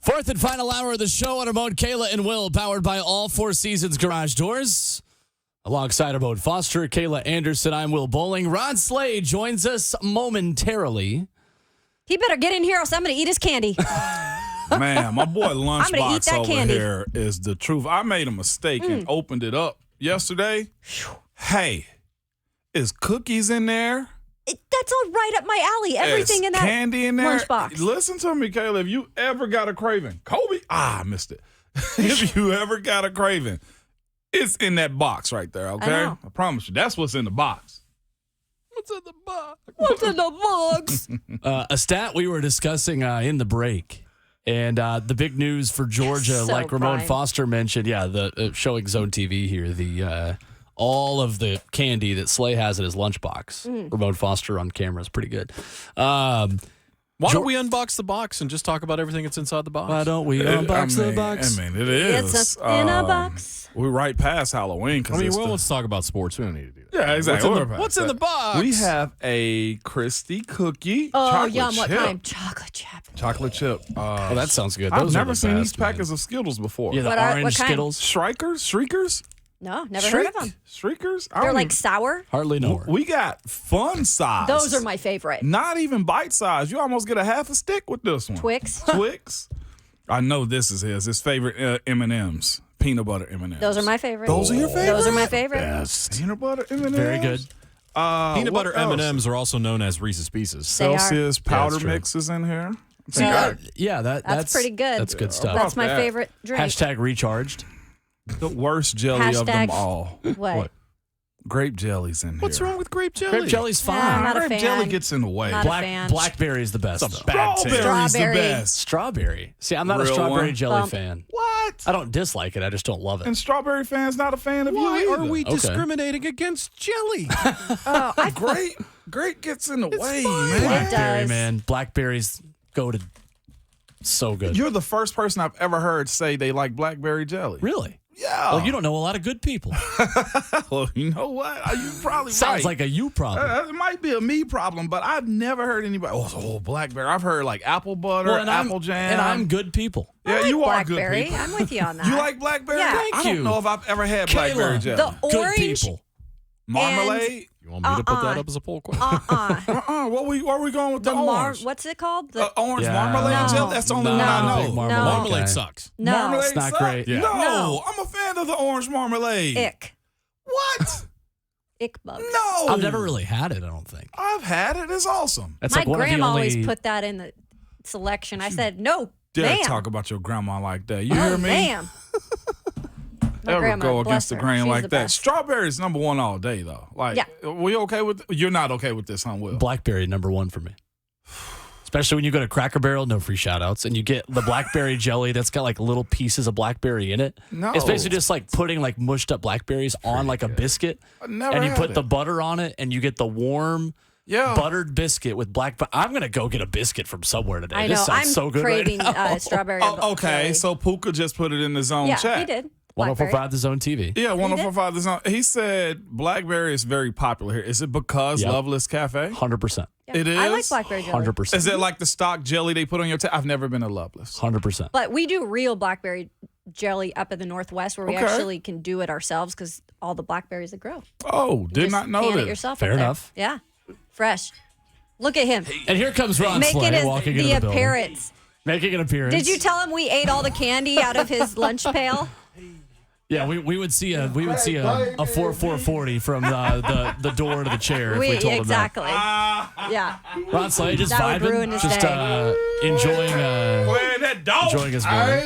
Fourth and final hour of the show on our mode, Kayla and Will, powered by All Four Seasons Garage Doors. Alongside our mode Foster, Kayla Anderson, I'm Will Bowling. Ron Slade joins us momentarily. He better get in here, else I'm going to eat his candy. Man, my boy gonna eat Lunchbox that over candy. here is the truth. I made a mistake and opened it up yesterday. Hey, is cookies in there? That's all right up my alley. Everything Is in that candy in there. lunchbox. Listen to me, Kayla. If you ever got a craving, Kobe, I missed it. If you ever got a craving, it's in that box right there, okay? know. I promise you. That's what's in the box. What's in the box? What's in the box? A stat we were discussing in the break. And the big news for Georgia, So like Ramon prime. Foster mentioned, the showing Zone TV here, the all of the candy that Slay has in his lunchbox. Ramon Foster on camera is pretty good. Why don't we unbox the box and just talk about everything that's inside the box? Why don't we unbox the box? I mean, it is. It's in a box. We're right past Halloween. I mean, well, let's talk about sports. We don't need to do that. Yeah, exactly. What's in the box? We have a Christy cookie. Oh, chocolate yum. What chip. kind? Chocolate chip. Chocolate chip. Oh, that sounds good. I've Those are never the seen these best, man. packets of Skittles before. Yeah, the What orange kind? Skittles. Shriekers? No, never heard of them. Shriekers? I They're don't like even- sour. Hardly know her. We got fun size. Those are my favorite. Not even bite size. You almost get a half a stick with this one. Twix. Twix. I know this is his favorite M&Ms. Peanut butter M&Ms. Those are my favorite. Those are your favorite? Those are my favorite. Best. Peanut butter M&Ms. Very good. Peanut what butter else? M&Ms are also known as Reese's Pieces. They are. Celsius Yeah, powder that's true. mix is in here. Yeah, that's pretty good. That's good stuff. That's my that. favorite drink. Hashtag recharged. The worst jelly of them all. What? Grape jelly's in here. What's wrong with grape jelly? Grape jelly's Yeah, fine. I'm not a Grape fan. jelly gets in the way. Not a fan. Blackberry's the best. It's a though. bad taste. Strawberry's Strawberry. the best. Strawberry. See, I'm not a Real strawberry one? jelly Bump. fan. What? I don't dislike it. I just don't love it. And strawberry fans not a fan of Why you are either. we Okay. discriminating against jelly? Oh, Grape gets in the way, fine. man. Blackberry, does. man. Blackberries go to so good. You're the first person I've ever heard say they like blackberry jelly. Really? Yeah. Well, you don't know a lot of good people. Well, you know what? You probably Sounds right. like a you problem. It might be a me problem, but I've never heard anybody. Oh, blackberry. I've heard like apple butter, Well, and apple jam. And I'm good people. Yeah, I like you are good blackberry. people. I'm with you on that. You like blackberry? Yeah. Thank I don't you. know if I've ever had Kayla. blackberry jelly. the Good orange? people. Marmalade? You want me to put that up as a poll question? Where we going with the orange? What's it called? The Orange Yeah. marmalade No. jelly? That's the only No. one I I'm a know. big marmalade No. guy. Marmalade sucks. no Marmalade It's not suck? great. Yeah. No, I'm a fan of the orange marmalade. ick. What? Ick bugs. No. I've never really had it, I don't think. I've had it. It's awesome. That's My like one of the grandma only... always put that in the selection. I said, no, Dare ma'am. talk about your grandma like that. You No, hear me? ma'am. My Ever grandma, go bless against the her. grain She's like the that? best. Strawberry's number one all day, though. Like, Yeah. we okay with? You're not okay with this, huh, Will? Blackberry, number one for me. Especially when you go to Cracker Barrel, no free shout-outs, and you get the blackberry jelly that's got like little pieces of blackberry in it. No. It's basically just like putting like mushed up blackberries on like a biscuit. I never And you had put it. the butter on it, and you get the warm Yeah. buttered biscuit with black. I'm gonna go get a biscuit from somewhere today. I This know. sounds I'm so good craving right now. strawberry. Oh, okay, jelly. so Puka just put it in the zone yeah, chat. he did. 104.5 The Zone TV. Yeah, 104.5 the zone. He said blackberry is very popular here. Is it because Yep. Loveless Cafe? 100%. Yeah. It I like is? blackberry jelly. 100%. Is it like the stock jelly they put on your I've never been to Loveless. 100%. But we do real blackberry jelly up in the Northwest where we Okay. actually can do it ourselves because all the blackberries that grow. Oh, You did just not know can that. it yourself Fair up there. enough. Yeah. Fresh. Look at him. And here comes Ron Making Slay his, walking the into the building. appearance. Making an appearance. Did you tell him we ate all the candy out of his lunch pail? Yeah, we would see a 4-4-40 from the door to the chair if we told him that. exactly. Yeah. Ron Slay just That would vibing, ruin his just day. enjoying his morning.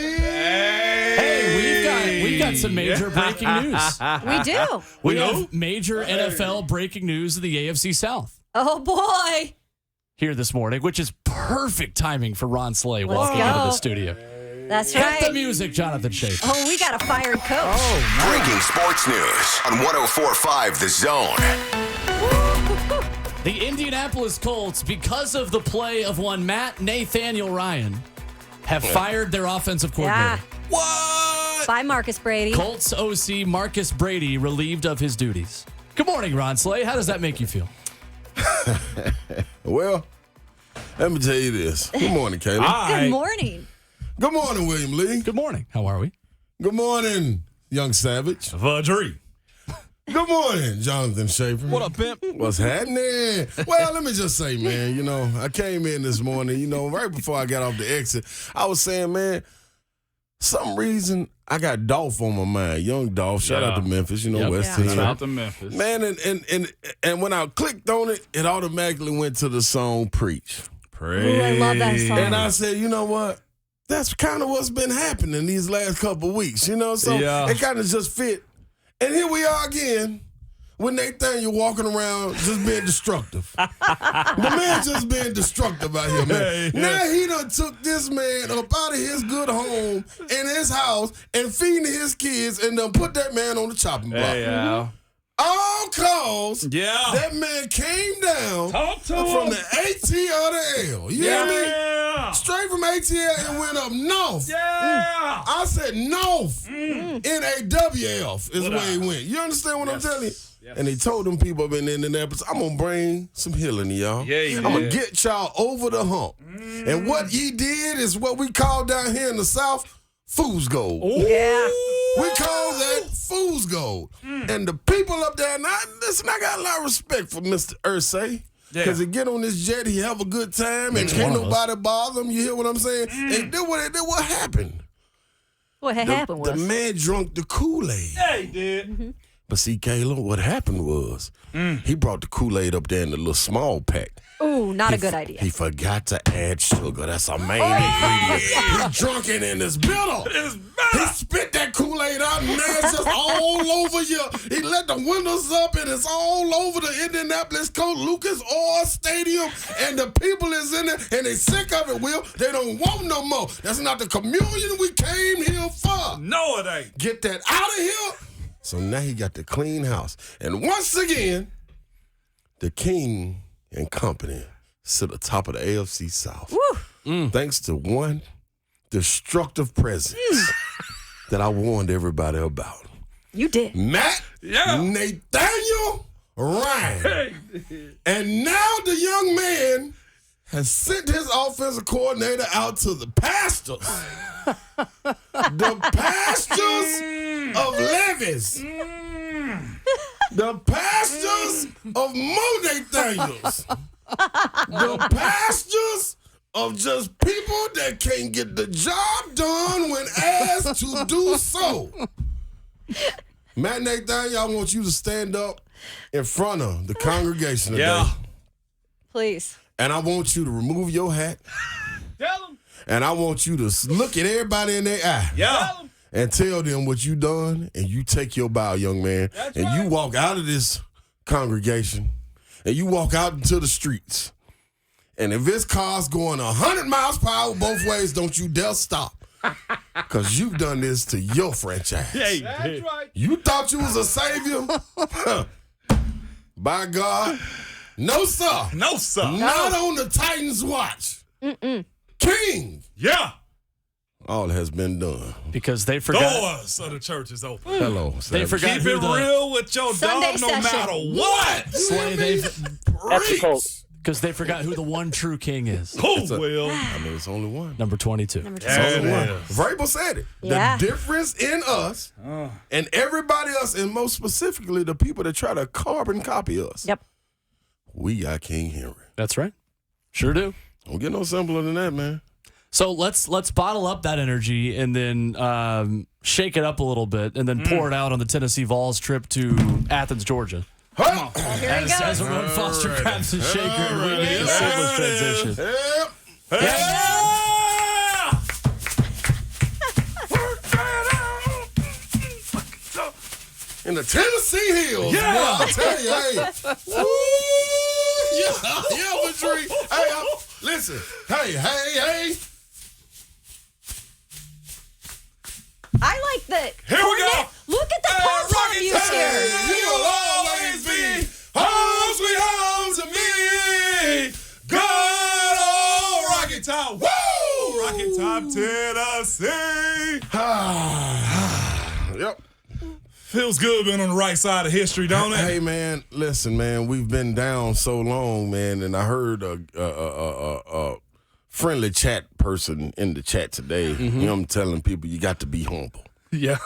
Hey, we've got some major breaking news. We do. We have major NFL breaking news of the AFC South Oh, boy. here this morning, which is perfect timing for Ron Slay Let's walking into go. the studio. That's Hit right. the music, Jonathan Schaefer. Oh, we got a fired coach. Breaking sports news on 104.5 The Zone. The Indianapolis Colts, because of the play of one Nathaniel Ryan, have fired their offensive Yeah. coordinator. What? Bye, Marcus Brady. Colts OC Marcus Brady relieved of his duties. Good morning, Ron Slay. How does that make you feel? Well, let me tell you this. Good morning, Kayla. Good morning. Good morning, William Lee. Good morning. How are we? Good morning, Young Savage. Vajri. Good morning, Jonathan Schaefer. What up, pimp? What's happening? Well, let me just say, man, I came in this morning, right before I got off the exit, I was saying, man, some reason I got Dolph on my mind. Young Dolph. Shout out to Memphis, West End. Shout out to Memphis. Man, and when I clicked on it, it automatically went to the song Preach. Praise. Ooh, I love that song. And I said, you know what? That's kind of what's been happening these last couple of weeks, So it kind of just fit. And here we are again with Nathaniel walking around just being destructive. The man just being destructive out here, man. Now he done took this man up out of his good home in his house and feeding his kids and done put that man on the chopping block. Hey, Al. All cause that man came down from the AT or the L. You hear me? Straight from ATL and went up north. Yeah. I said north. NAWF is where he went. You understand what I'm telling you? Yes. And he told them people up in Indianapolis, I'm going to bring some healing to y'all. Yeah, I'm going to get y'all over the hump. And what he did is what we call down here in the South, fool's gold. Yeah. We call that fool's gold. And the people up there, now, listen, I got a lot of respect for Mr. Ursay. Because he get on this jet, he have a good time, and can't nobody bother him. You hear what I'm saying? And then what happened? What had happened was the man drunk the Kool-Aid. Yeah, he did. But see, Kayla, what happened was he brought the Kool-Aid up there in the little small pack. Ooh, not a good idea. He forgot to add sugar. That's a main ingredient. He drunk it in his bitter. He spit that Kool-Aid out and now it's just all over you. He let the windows up and it's all over the Indianapolis Colts Lucas Oil Stadium and the people is in it and they sick of it, Will. They don't want no more. That's not the communion we came here for. No, it ain't. Get that out of here. So now he got the clean house. And once again, the king and company sit atop of the AFC South. Thanks to one destructive presence that I warned everybody about. You did. Nathaniel Ryan. And now the young man has sent his offensive coordinator out to the pastors. The pastors of Levis. The pastors of Mo Nathaniels. The pastors of just people that can't get the job done when asked to do so. Matt Nathaniel, I want you to stand up in front of the congregation today. Please. And I want you to remove your hat. Tell him. And I want you to look at everybody in their eye. And tell them what you done, and you take your bow, young man. That's and right. you walk out of this congregation, and you walk out into the streets. And if this car's going 100 miles per hour both ways, don't you dare stop. Because you've done this to your franchise. That's right. You thought you was a savior? By God. No, sir. No, sir. Not on the Titans' watch. King. Yeah. All has been done. Because they forgot. Doors of the church is open. Hello. They Savage. forgot Keep who it the real with your Sunday dog no session. matter what. Slay. That's the Colts. Because they forgot who the one true king is. Who will? I mean, it's only one. Number 22. Number two. Yeah. Only one. is. Vrabel said it. Yeah. The difference in us and everybody else, and most specifically the people that try to carbon copy us. Yep. We got King Henry. That's right. Sure do. Don't get no simpler than that, man. So let's bottle up that energy and then shake it up a little bit and then pour it out on the Tennessee Vols trip to Athens, Georgia. Here we go. As Ramon Foster grabs his shaker and we make a seamless transition. In the Tennessee Hills. Yeah. Boy, I tell you, hey. Woo! Yeah, Madrid. Hey, listen. Hey. I like the. Here we go. Look at the pom-pom use here. You'll always be home sweet home to me. Good old Rocky Top. Woo! Rocky Top, Tennessee. Yep. Feels good being on the right side of history, don't it? Hey, man, listen, man. We've been down so long, man, and I heard friendly chat person in the chat today. You know, I'm telling people you got to be humble. Yeah.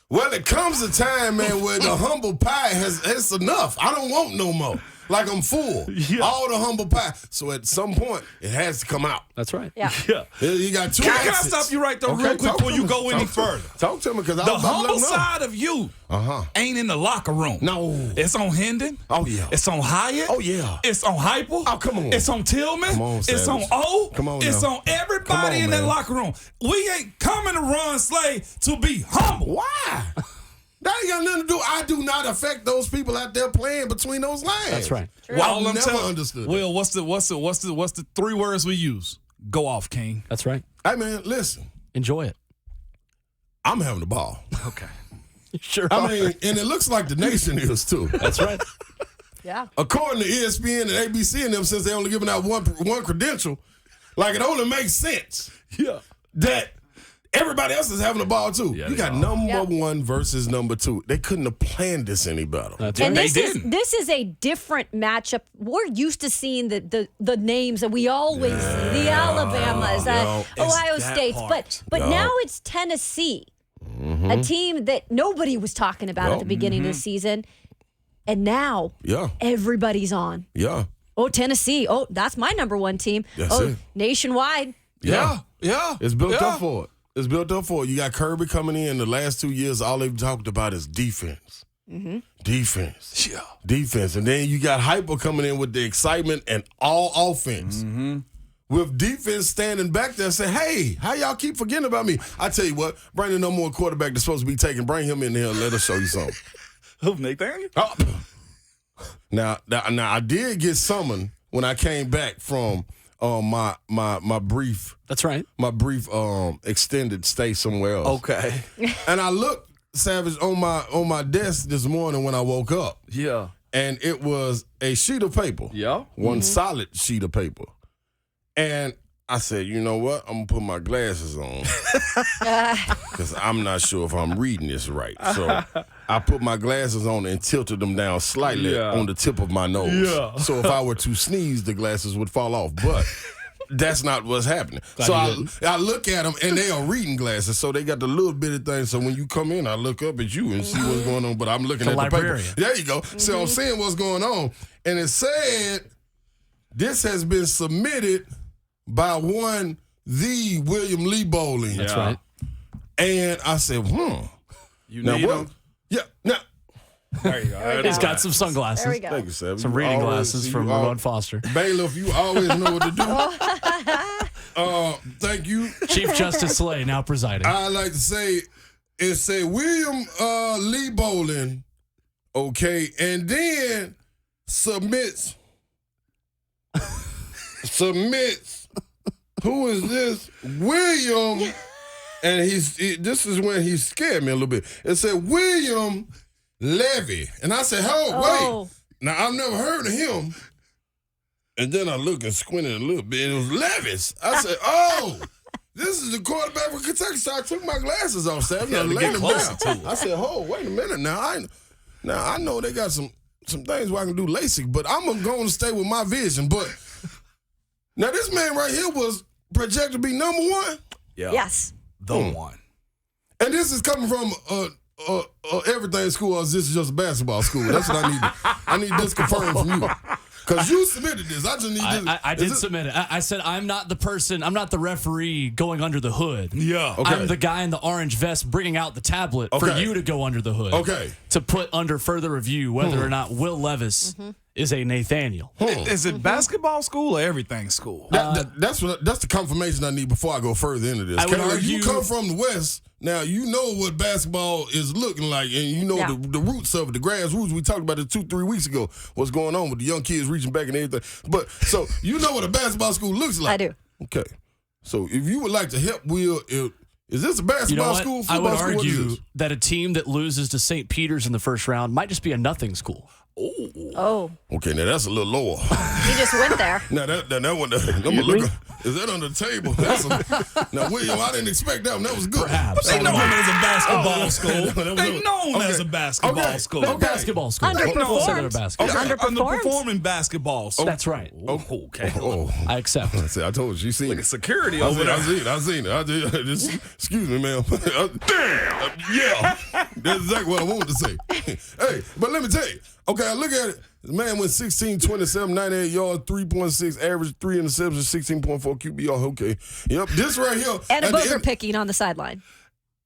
Well, it comes a time, man, where the humble pie it's enough. I don't want no more. Like I'm full. Yeah. All the humble pie. So at some point, it has to come out. That's right. Yeah. Yeah. You got two Can I exits. stop you right there Okay, real quick talk before to you me. go any further? Talk to me, because The humble side of you ain't in the locker room. No. It's on Hendon. Oh, yeah. It's on Hyatt. Oh, yeah. It's on Hyper. Oh, come on. It's on Tillman. Come on, it's on Savage. O. Come on It's now. on everybody Come on, in that man. locker room. We ain't coming to run Slay to be humble. Why? That ain't got nothing to do. I do not affect those people out there playing between those lines. That's right. All I've I'm never telling- understood. Will, what's the 3 words we use? Go off, King. That's right. Hey, man, listen. Enjoy it. I'm having the ball. Okay. Sure. I mean, and it looks like the nation is too. That's right. Yeah. According to ESPN and ABC and them, since they only giving out one credential, like it only makes sense Yeah. that everybody else is having the ball too. Yeah, you they got are. number one versus number 2. They couldn't have planned this any better. That's And right. this is a different matchup. We're used to seeing the names that we always see, the Alabamas, Ohio that States, part. but now it's Tennessee, a team that nobody was talking about at the beginning of the season, and now Yeah, everybody's on. yeah, Oh, Tennessee. Oh, that's my number one team. That's oh, it. nationwide. Yeah. Yeah. It's built Yeah. up for it. It's built up for it. You got Kirby coming in. The last 2 years, all they've talked about is defense. Defense. Yeah. Defense. And then you got Hyper coming in with the excitement and all offense. With defense standing back there saying, hey, how y'all keep forgetting about me? I tell you what, bring the number one quarterback that's supposed to be taken. Bring him in here and let us show you something. Who, Nathaniel? Oh. Now, I did get summoned when I came back from my brief That's right. extended stay somewhere else. Okay. And I looked, Savage, on my desk this morning when I woke up, Yeah. and it was a sheet of paper. Yeah. One solid sheet of paper. And I said, you know what? I'm going to put my glasses on because I'm not sure if I'm reading this right. So I put my glasses on and tilted them down slightly Yeah. on the tip of my nose. Yeah. So if I were to sneeze, the glasses would fall off. But that's not what's happening. So I look at them, and they are reading glasses. So they got the little bitty thing. So when you come in, I look up at you and see what's going on. But I'm looking The at the librarian. paper. There you go. So I'm seeing what's going on. And it said, this has been submitted by the William Lee Bowling. That's right. And I said, You Now need what? them? Yeah. Now, There you go. He's got some sunglasses. There we go. thank you, Sam. Some You reading always- glasses you from al- Ramon Foster. Bailiff, you always know what to do. Thank you. Chief Justice Slay now presiding. I like to say, it say William Lee Bowling, okay, and then submits. Who is this? William, and this is when he scared me a little bit. It said William Levy, and I said, Oh. wait. Now I've never heard of him. And then I looked and squinted a little bit. It was Levis. I said, oh, this is the quarterback for Kentucky. So I took my glasses off, Sam. Yeah, I to laid get them closer down. to it. I said, oh, wait a minute. Now I know they got some things where I can do LASIK, but I'm going to stay with my vision. But now this man right here was projected to be number one. Yeah. Yes. The one. And this is coming from everything school, or is this just a basketball school? That's what I need. I need this confirmed from you. Because you submitted this. I just need this. I did submit it. I said, I'm not the person, I'm not the referee going under the hood. Yeah. Okay. I'm the guy in the orange vest bringing out the tablet for Okay. you to go under the hood. Okay. To put under further review whether or not Will Levis is a Nathaniel. Is it basketball school or everything school? That's the confirmation I need before I go further into this. I would Kayla, argue- you come from the West. Now, you know what basketball is looking like, and you know Yeah. the roots of it, the grassroots. We talked about it 2-3 weeks ago, what's going on with the young kids reaching back and everything. But, so, you know what a basketball school looks like. I do. Okay. So, if you would like to help Will, is this a You basketball know what? school, I football would school? What is argue this? that a team that loses to St. Peter's in the first round might just be a nothing school. Oh, Okay, now that's a little lower. he just went there. Now that one, I'm gonna look. Is that under the table? Now, William, I didn't expect that one. That was good. Perhaps. They known as a basketball school. That was They good. known as a basketball Okay. school. But basketball school. Underperformed. Consider basketball. Okay. Underperforming basketball school. That's right. Okay. Oh, I accept. see, I told you. She seen Look it. at security I over there. seen it. I did. Excuse me, ma'am. Damn. Yeah. That's exactly what I wanted to say. Hey, but let me tell you. Okay, I look at it. The man went 16, 27, 98 yards, 3.6 average, 3 interceptions, 16.4 QBR. Okay. Yep. This right here. And a at the booger end- picking on the sideline.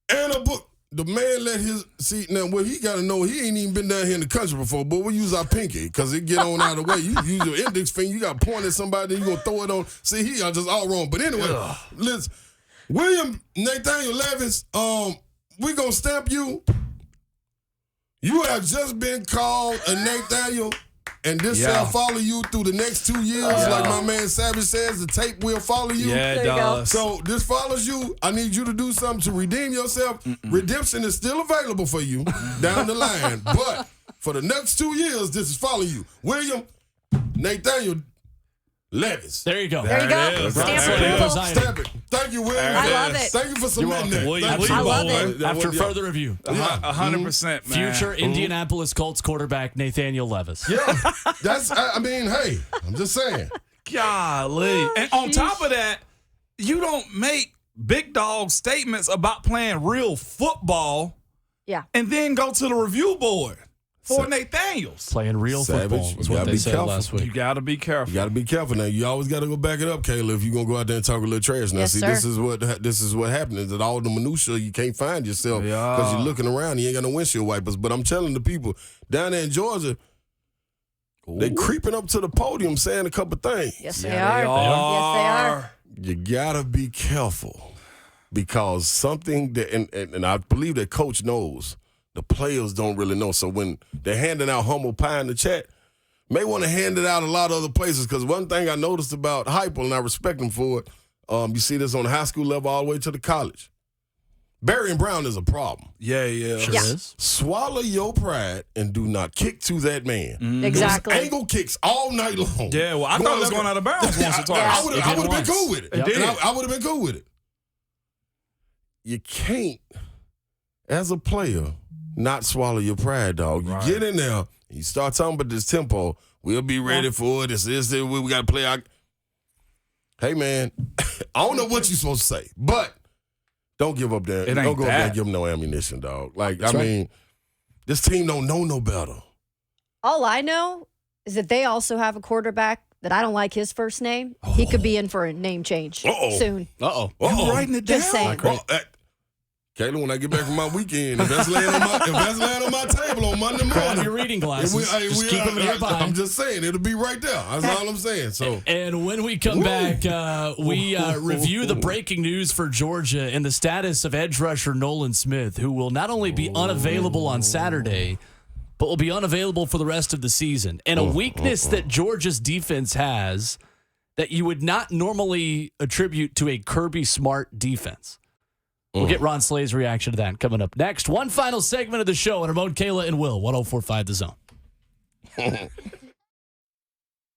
And a book. The man let his see now. What he got to know, he ain't even been down here in the country before. But we use our pinky because it get on out of the way. You use your index finger. You got to point at somebody. Then you gonna throw it on. See, he are just all wrong. But anyway, listen, William Nathaniel Levis. We gonna stamp you. You have just been called a Nathaniel, and this shall follow you through the next 2 years. Like my man Savage says, the tape will follow you. Yeah, it There you go. does. So this follows you. I need you to do something to redeem yourself. Redemption is still available for you down the line. But for the next 2 years, this is following you. William Nathaniel Levis. There you go. There you go. it is. Stamp There it approval. is. Stamp it. Thank you, William. I love it. Thank you for submitting that. William. Thank you. I love it. After further review, 100%, man. future Indianapolis Colts quarterback Nathaniel Levis. Yeah, that's. I mean, hey, I'm just saying. Golly. And on top of that, you don't make big dog statements about playing real football Yeah. and then go to the review board for Nathaniels. Playing real Savage, football you is what gotta they be said careful. last You week. got to be careful. You got to be careful now. You always got to go back it up, Kayla. If you're gonna go out there and talk a little trash. Now, Yes, see, sir. this is what happens. Is that all the minutia you can't find yourself Yeah. because you're looking around. You ain't got no windshield wipers. But I'm telling the people down there in Georgia, they creeping up to the podium saying a couple things. Yes, they Yeah, are. they Yes, they are. You gotta be careful because something that and I believe that coach knows. The players don't really know. So when they're handing out humble pie in the chat, may want to hand it out a lot of other places. Because one thing I noticed about Hyper, and I respect him for it, you see this on the high school level all the way to the college. Barry and Brown is a problem. Yeah. Sure Yeah. is. Swallow your pride and do not kick to that man. Exactly. Those angle kicks all night long. Yeah, well, I thought it was going out of bounds once or twice. I would It have did been once. cool with it. It did. And I would have been cool with it. You can't, as a player, not swallow your pride, dog. You get in there, you start talking about this tempo. We'll be ready for it. This, we got to play out. Hey, man, I don't know what you're supposed to say, but don't give up there. It ain't Don't go up there that. and give them no ammunition, dog. Like, I right. mean, this team don't know no better. All I know is that they also have a quarterback that I don't like his first name. He could be in for a name change Uh-oh. soon. Uh-oh. Uh-oh. You writing it down? Just saying. Kayla, when I get back from my weekend, if that's laying on my table on Monday Grab morning, your reading glasses. Just keep them nearby. I'm just saying, it'll be right there. That's all I'm saying. So And when we come back, we review the breaking news for Georgia and the status of edge rusher Nolan Smith, who will not only be unavailable on Saturday, but will be unavailable for the rest of the season. And a weakness that Georgia's defense has that you would not normally attribute to a Kirby Smart defense. We'll get Ron Slay's reaction to that coming up next. One final segment of the show on Ramon, Kayla, and Will, 104.5 The Zone.